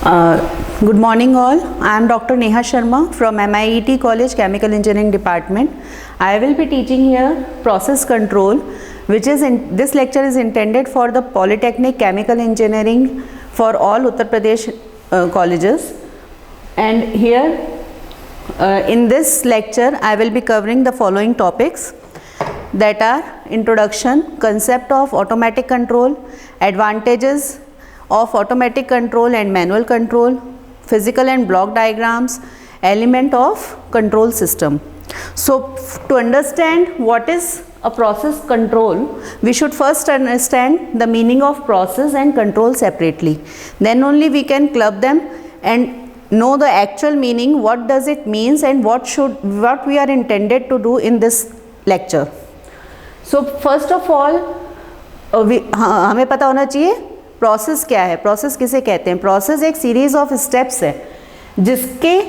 Good morning all. I am Dr. Neha Sharma from MIET College Chemical Engineering Department. I will be teaching here process control, which is this lecture is intended for the Polytechnic Chemical Engineering for all Uttar Pradesh colleges. And here in this lecture I will be covering the following topics, that are introduction, concept of automatic control, advantages of automatic control and manual control, physical and block diagrams, element of control system. So to understand what is a process control, we should first understand the meaning of process and control separately. Then only we can club them and know the actual meaning, what does it means and what we are intended to do in this lecture. So first of all हमें पता होना चाहिए process क्या है, process किसे कहते हैं. Process एक सीरीज ऑफ स्टेप्स है जिसके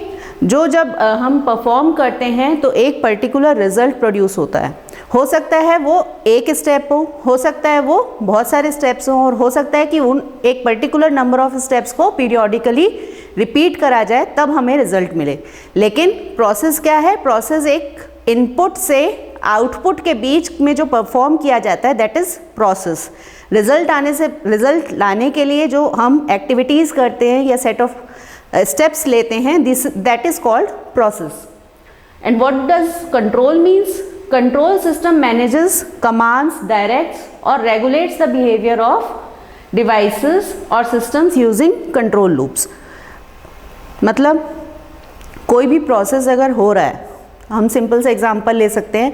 जब हम परफॉर्म करते हैं तो एक पर्टिकुलर रिजल्ट प्रोड्यूस होता है. हो सकता है वो एक स्टेप हो सकता है वो बहुत सारे स्टेप्स हों, और हो सकता है कि उन एक पर्टिकुलर नंबर ऑफ स्टेप्स को पीरियोडिकली रिपीट करा जाए तब हमें रिजल्ट मिले. लेकिन प्रोसेस क्या है, प्रोसेस एक इनपुट से आउटपुट के बीच में जो परफॉर्म किया जाता है, दैट इज़ प्रोसेस. रिजल्ट लाने के लिए जो हम एक्टिविटीज़ करते हैं या सेट ऑफ स्टेप्स लेते हैं, that is called process. And what does control means? Control system manages, commands, directs और regulates the behaviour of devices और सिस्टम्स यूजिंग कंट्रोल लूप्स. मतलब कोई भी प्रोसेस अगर हो रहा है, हम सिंपल से एग्जांपल ले सकते हैं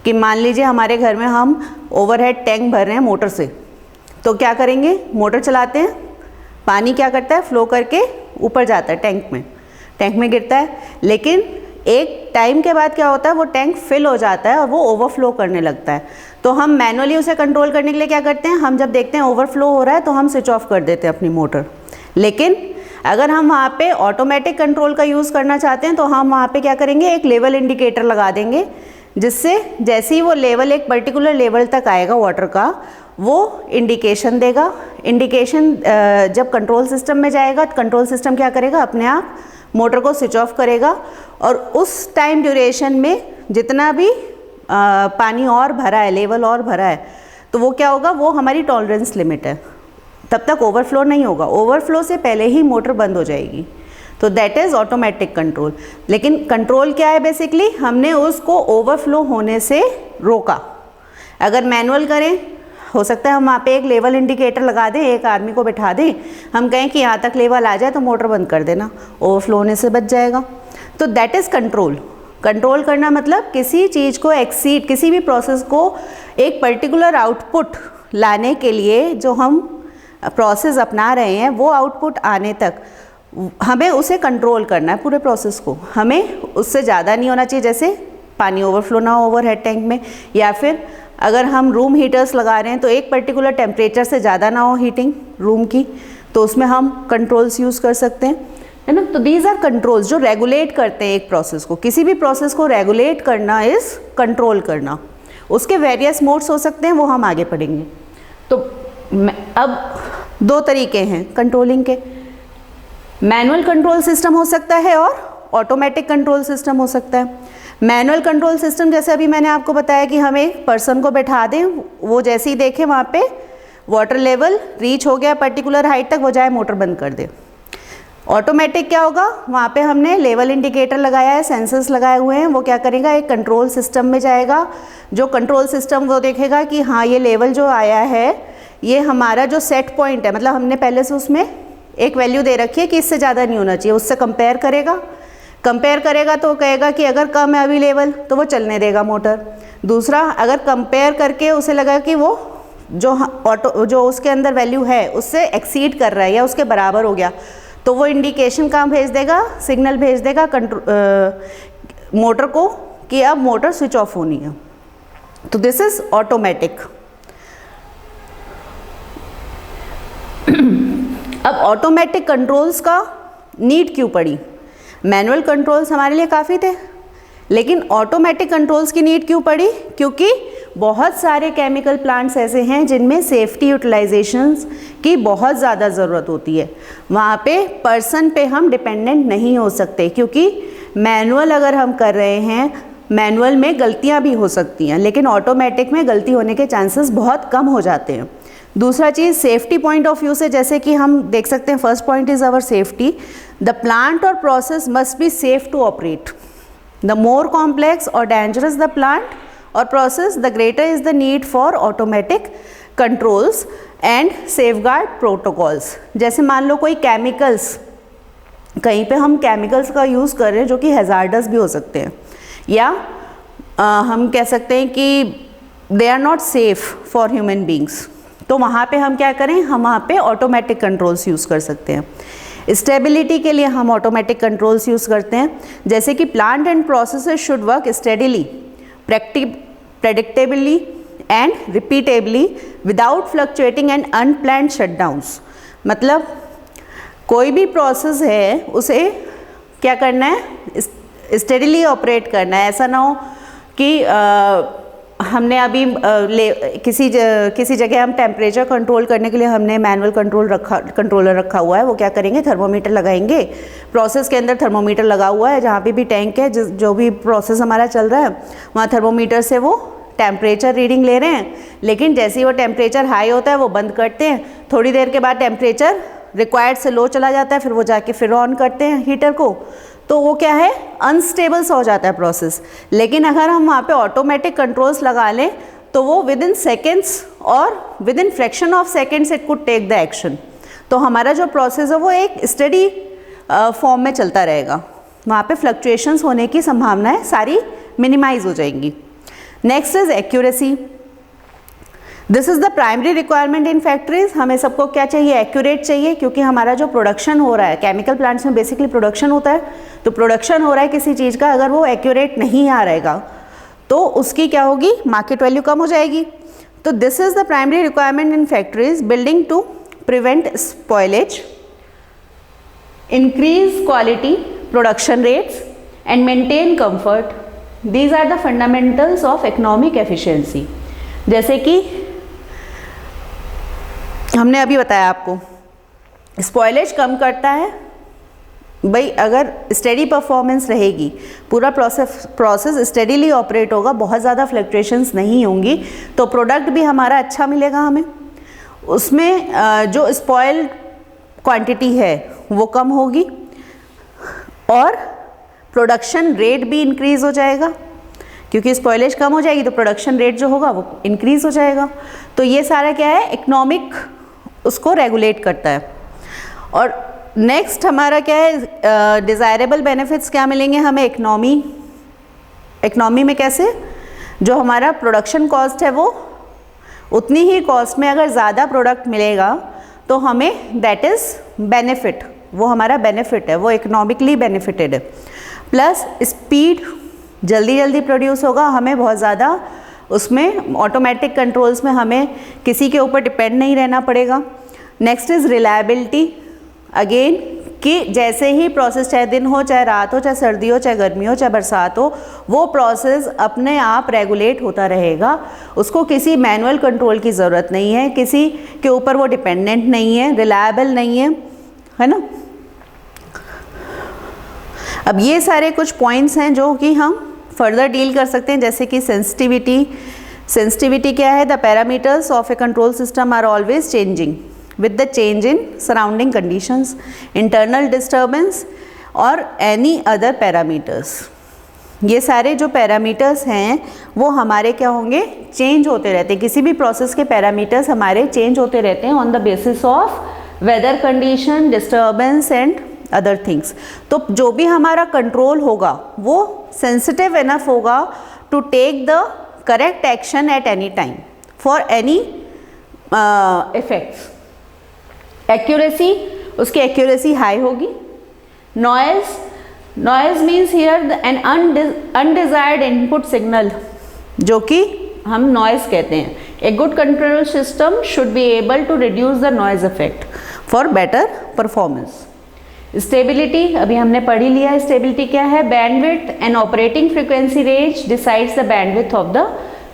कि मान लीजिए हमारे घर में हम ओवरहेड टैंक भर रहे हैं मोटर से. तो क्या करेंगे, मोटर चलाते हैं, पानी क्या करता है, फ्लो करके ऊपर जाता है टैंक में गिरता है. लेकिन एक टाइम के बाद क्या होता है, वो टैंक फिल हो जाता है और वो ओवरफ्लो करने लगता है. तो हम मैनुअली उसे कंट्रोल करने के लिए क्या करते हैं, हम जब देखते हैं ओवरफ्लो हो रहा है तो हम स्विच ऑफ कर देते हैं अपनी मोटर. लेकिन अगर हम वहाँ पे ऑटोमेटिक कंट्रोल का यूज़ करना चाहते हैं तो हम वहाँ पे क्या करेंगे, एक लेवल इंडिकेटर लगा देंगे, जिससे जैसे ही वो लेवल एक पर्टिकुलर लेवल तक आएगा वाटर का, वो इंडिकेशन देगा. इंडिकेशन जब कंट्रोल सिस्टम में जाएगा, कंट्रोल सिस्टम क्या करेगा, अपने आप मोटर को स्विच ऑफ करेगा और उस टाइम ड्यूरेशन में जितना भी पानी और भरा है, लेवल और भरा है, तो वो क्या होगा, वो हमारी टॉलरेंस लिमिट है, तब तक ओवरफ्लो नहीं होगा. ओवरफ्लो से पहले ही मोटर बंद हो जाएगी. तो दैट इज़ ऑटोमेटिक कंट्रोल. लेकिन कंट्रोल क्या है, बेसिकली हमने उसको ओवरफ्लो होने से रोका. अगर मैनुअल करें, हो सकता है हम वहाँ पे एक लेवल इंडिकेटर लगा दें, एक आदमी को बैठा दें, हम कहें कि यहाँ तक लेवल आ जाए तो मोटर बंद कर देना, ओवरफ्लो होने से बच जाएगा. तो दैट इज़ कंट्रोल. कंट्रोल करना मतलब किसी चीज़ को एक्सीड, किसी भी प्रोसेस को एक पर्टिकुलर आउटपुट लाने के लिए जो हम प्रोसेस अपना रहे हैं, वो आउटपुट आने तक हमें उसे कंट्रोल करना है. पूरे प्रोसेस को हमें उससे ज़्यादा नहीं होना चाहिए, जैसे पानी ओवरफ्लो ना हो ओवरहेड टैंक में, या फिर अगर हम रूम हीटर्स लगा रहे हैं तो एक पर्टिकुलर टेम्परेचर से ज़्यादा ना हो हीटिंग रूम की, तो उसमें हम कंट्रोल्स यूज़ कर सकते हैं, है ना. तो दीज आर कंट्रोल्स जो रेगुलेट करते हैं एक प्रोसेस को. किसी भी प्रोसेस को रेगुलेट करना इज़ कंट्रोल करना. उसके वेरियस मोड्स हो सकते हैं, वो हम आगे पढ़ेंगे. तो अब दो तरीके हैं कंट्रोलिंग के. मैनुअल कंट्रोल सिस्टम हो सकता है और ऑटोमेटिक कंट्रोल सिस्टम हो सकता है. मैनुअल कंट्रोल सिस्टम जैसे अभी मैंने आपको बताया कि हम एक पर्सन को बैठा दें, वो जैसे ही देखे वहाँ पे वाटर लेवल रीच हो गया पर्टिकुलर हाइट तक, वो जाए मोटर बंद कर दे. ऑटोमेटिक क्या होगा, वहाँ पे हमने लेवल इंडिकेटर लगाया है, सेंसर्स लगाए हुए हैं, वो क्या करेगा, एक कंट्रोल सिस्टम में जाएगा. जो कंट्रोल सिस्टम वो देखेगा कि हाँ ये लेवल जो आया है, ये हमारा जो सेट पॉइंट है, मतलब हमने पहले से उसमें एक वैल्यू दे रखी है कि इससे ज़्यादा नहीं होना चाहिए. उससे कंपेयर करेगा तो कहेगा कि अगर कम है अभी लेवल तो वो चलने देगा मोटर. दूसरा, अगर कंपेयर करके उसे लगा कि वो जो उसके अंदर वैल्यू है उससे एक्सीड कर रहा है या उसके बराबर हो गया, तो वो इंडिकेशन कहाँ भेज देगा, सिग्नल भेज देगा मोटर को कि अब मोटर स्विच ऑफ होनी है. तो दिस इज़ ऑटोमेटिक. अब ऑटोमेटिक कंट्रोल्स का नीड क्यों पड़ी? मैनुअल कंट्रोल्स हमारे लिए काफ़ी थे, लेकिन ऑटोमेटिक कंट्रोल्स की नीड क्यों पड़ी? क्योंकि बहुत सारे केमिकल प्लांट्स ऐसे हैं जिनमें सेफ्टी यूटिलाइजेशंस की बहुत ज़्यादा ज़रूरत होती है। वहाँ पे पर्सन पे हम डिपेंडेंट नहीं हो सकते, क्योंकि मैनुअल अगर हम कर रहे हैं, मैनुअल में गलतियाँ भी हो सकती हैं, लेकिन ऑटोमेटिक में गलती होने के चांसेस बहुत कम हो जाते हैं। दूसरा चीज़ सेफ्टी पॉइंट ऑफ व्यू से, जैसे कि हम देख सकते हैं, first point is our safety. The plant और process must be safe to operate. The more complex और डेंजरस द प्लांट और process, the greater is the need for automatic controls and safeguard protocols. जैसे मान लो कोई chemicals, कहीं पे हम chemicals का यूज़ कर रहे हैं जो कि हैज़ार्डस भी हो सकते हैं, या हम कह सकते हैं कि they are not safe for human beings, तो वहाँ पे हम क्या करें, हम वहाँ पे ऑटोमेटिक कंट्रोल्स यूज़ कर सकते हैं। स्टेबिलिटी के लिए हम ऑटोमेटिक कंट्रोल्स यूज़ करते हैं, जैसे कि plant and processes should work steadily, predictably and repeatably without fluctuating and unplanned shutdowns. मतलब कोई भी प्रोसेस है उसे क्या करना है, स्टेडिली ऑपरेट करना है। ऐसा ना हो कि हमने अभी किसी जगह हम टेम्परेचर कंट्रोल करने के लिए हमने मैनुअल कंट्रोलर रखा हुआ है, वो क्या करेंगे, थर्मोमीटर लगाएंगे। प्रोसेस के अंदर थर्मोमीटर लगा हुआ है, जहाँ पे भी टैंक है, जो भी प्रोसेस हमारा चल रहा है, वहाँ थर्मोमीटर से वो टेम्परेचर रीडिंग ले रहे हैं। लेकिन जैसे ही वो टेम्परेचर हाई होता है वो बंद करते हैं, थोड़ी देर के बाद टेम्परेचर रिक्वायर्ड से लो चला जाता है, फिर वो जाके फिर ऑन करते हैं हीटर को, तो वो क्या है, अनस्टेबल सा हो जाता है प्रोसेस। लेकिन अगर हम वहाँ पे ऑटोमेटिक कंट्रोल्स लगा लें तो वो विद इन सेकेंड्स और within fraction of seconds it could take the action. तो हमारा जो प्रोसेस है वो एक स्टडी फॉर्म में चलता रहेगा, वहाँ पे फ्लक्चुएशंस होने की संभावनाएं सारी मिनिमाइज हो जाएंगी। Next is accuracy. This is the primary requirement in factories. हमें सबको क्या चाहिए, एक्यूरेट चाहिए, क्योंकि हमारा जो प्रोडक्शन हो रहा है, केमिकल प्लांट्स में बेसिकली प्रोडक्शन होता है, तो प्रोडक्शन हो रहा है किसी चीज़ का, अगर वो एक्यूरेट नहीं आ रहेगा तो उसकी क्या होगी, मार्केट वैल्यू कम हो जाएगी। तो this is the primary requirement in factories, building to prevent spoilage, increase quality, production rates and maintain comfort. These are the fundamentals of economic efficiency. जैसे कि हमने अभी बताया आपको, स्पॉइलेज कम करता है भाई, अगर स्टेडी परफॉर्मेंस रहेगी, पूरा प्रोसेस स्टेडीली ऑपरेट होगा, बहुत ज़्यादा फ्लक्चुएशंस नहीं होंगी, तो प्रोडक्ट भी हमारा अच्छा मिलेगा हमें। उसमें जो स्पॉइल क्वांटिटी है वो कम होगी और प्रोडक्शन रेट भी इंक्रीज़ हो जाएगा, क्योंकि स्पॉइलेज कम हो जाएगी तो प्रोडक्शन रेट जो होगा वो इंक्रीज़ हो जाएगा। तो ये सारा क्या है, इकोनॉमिक उसको रेगुलेट करता है। और नेक्स्ट हमारा क्या है, डिज़ायरेबल बेनिफिट्स क्या मिलेंगे हमें इकनॉमी में। कैसे, जो हमारा प्रोडक्शन कॉस्ट है वो उतनी ही कॉस्ट में अगर ज़्यादा प्रोडक्ट मिलेगा तो हमें दैट इज़ बेनिफिट, वो हमारा बेनिफिट है, वो इकोनॉमिकली बेनिफिटेड है। प्लस स्पीड, जल्दी प्रोड्यूस होगा, हमें बहुत ज़्यादा उसमें ऑटोमेटिक कंट्रोल्स में हमें किसी के ऊपर डिपेंड नहीं रहना पड़ेगा। नेक्स्ट इज़ रिलायबिलिटी, अगेन कि जैसे ही प्रोसेस, चाहे दिन हो, चाहे रात हो, चाहे सर्दी हो, चाहे गर्मी हो, चाहे बरसात हो, वो प्रोसेस अपने आप रेगुलेट होता रहेगा, उसको किसी मैनुअल कंट्रोल की ज़रूरत नहीं है, किसी के ऊपर वो डिपेंडेंट नहीं है, रिलायबल नहीं है ना। अब ये सारे कुछ पॉइंट्स हैं जो कि हम फर्दर डील कर सकते हैं, जैसे कि सेंसिटिविटी क्या है, the parameters of a control system are always changing with the change in surrounding conditions, internal disturbance और any other parameters। ये सारे जो पैरामीटर्स हैं वो हमारे क्या होंगे, चेंज होते रहते हैं। किसी भी प्रोसेस के पैरामीटर्स हमारे चेंज होते रहते हैं on the basis of weather condition, disturbance and other things. तो जो भी हमारा कंट्रोल होगा वो सेंसिटिव इनफ होगा to take the correct action at any time for any effects. Accuracy, उसकी एक्यूरेसी हाई होगी। Noise means here an undesired input signal, जो कि हम नॉइज कहते हैं। A good control system should be able to reduce the noise effect for better performance. Stability अभी हमने पढ़ ही लिया, स्टेबिलिटी क्या है, bandwidth and operating frequency range decides the bandwidth of the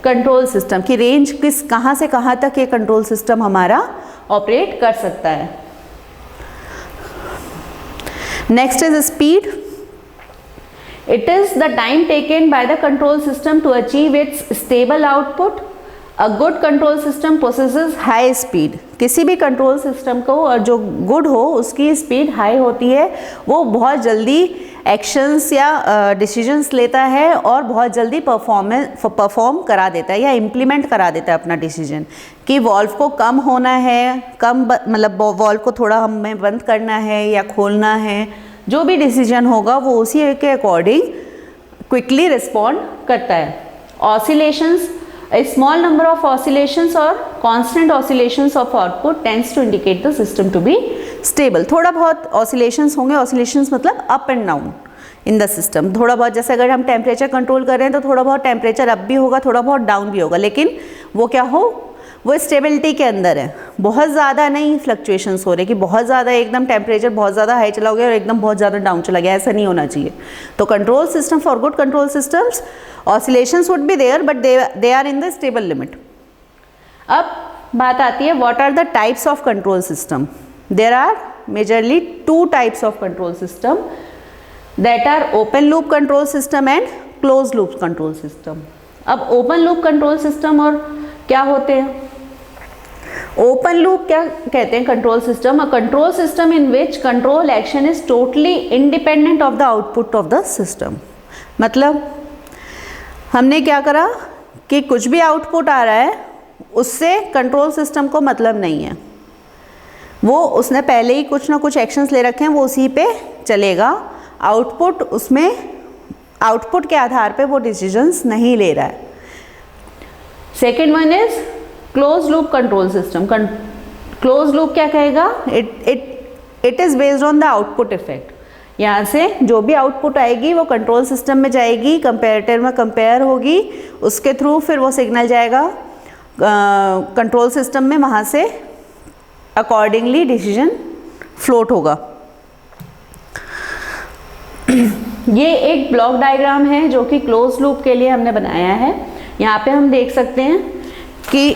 control system की रेंज किस कहाँ से कहाँ तक ये कंट्रोल सिस्टम हमारा ऑपरेट कर सकता है। Next is speed. It is the time taken by the control system to achieve its stable output. A good control system possesses high speed. किसी भी कंट्रोल सिस्टम को और जो गुड हो उसकी स्पीड हाई होती है, वो बहुत जल्दी एक्शंस या डिसीजंस लेता है और बहुत जल्दी परफॉर्म करा देता है या इम्प्लीमेंट करा देता है अपना डिसीजन कि वॉल्व को कम होना है, मतलब वॉल्व को थोड़ा हमें बंद करना है या खोलना है, जो भी डिसीजन होगा वो उसी के अकॉर्डिंग क्विकली रिस्पॉन्ड करता है. Oscillations, a small number of oscillations or constant oscillations of output tends to indicate the system to be stable. थोड़ा बहुत oscillations होंगे, oscillations मतलब up and down in the system. थोड़ा बहुत, जैसे अगर हम टेम्परेचर कंट्रोल कर रहे हैं तो थोड़ा बहुत टेम्परेचर अप भी होगा, थोड़ा बहुत डाउन भी होगा, लेकिन वो क्या हो, वो स्टेबिलिटी के अंदर है. बहुत ज़्यादा नहीं फ्लक्चुएशंस हो रहे कि बहुत ज़्यादा एकदम टेम्परेचर बहुत ज़्यादा हाई चला गया और एकदम बहुत ज़्यादा डाउन चला गया, ऐसा नहीं होना चाहिए. तो control system, for good control systems, oscillations would be there but they are in the stable limit. अब बात आती है what are the types of control system. There are majorly two types of control system, that are open loop control system and closed loop control system. अब open loop control system और क्या होते हैं? Open loop क्या कहते हैं? Control system, a control system in which control action is totally independent of the output of the system. मतलब हमने क्या करा कि कुछ भी आउटपुट आ रहा है उससे कंट्रोल सिस्टम को मतलब नहीं है, वो उसने पहले ही कुछ ना कुछ एक्शंस ले रखे हैं, वो उसी पे चलेगा. आउटपुट उसमें, आउटपुट के आधार पे वो डिसीजंस नहीं ले रहा है. Second one is close loop control system. Close loop क्या कहेगा? It is based on the output effect. यहाँ से जो भी आउटपुट आएगी वो कंट्रोल सिस्टम में जाएगी, कंपेरेटर में कंपेयर होगी, उसके थ्रू फिर वो सिग्नल जाएगा कंट्रोल सिस्टम में, वहाँ से अकॉर्डिंगली डिसीजन फ्लोट होगा. ये एक ब्लॉक डायग्राम है जो कि क्लोज लूप के लिए हमने बनाया है. यहाँ पे हम देख सकते हैं कि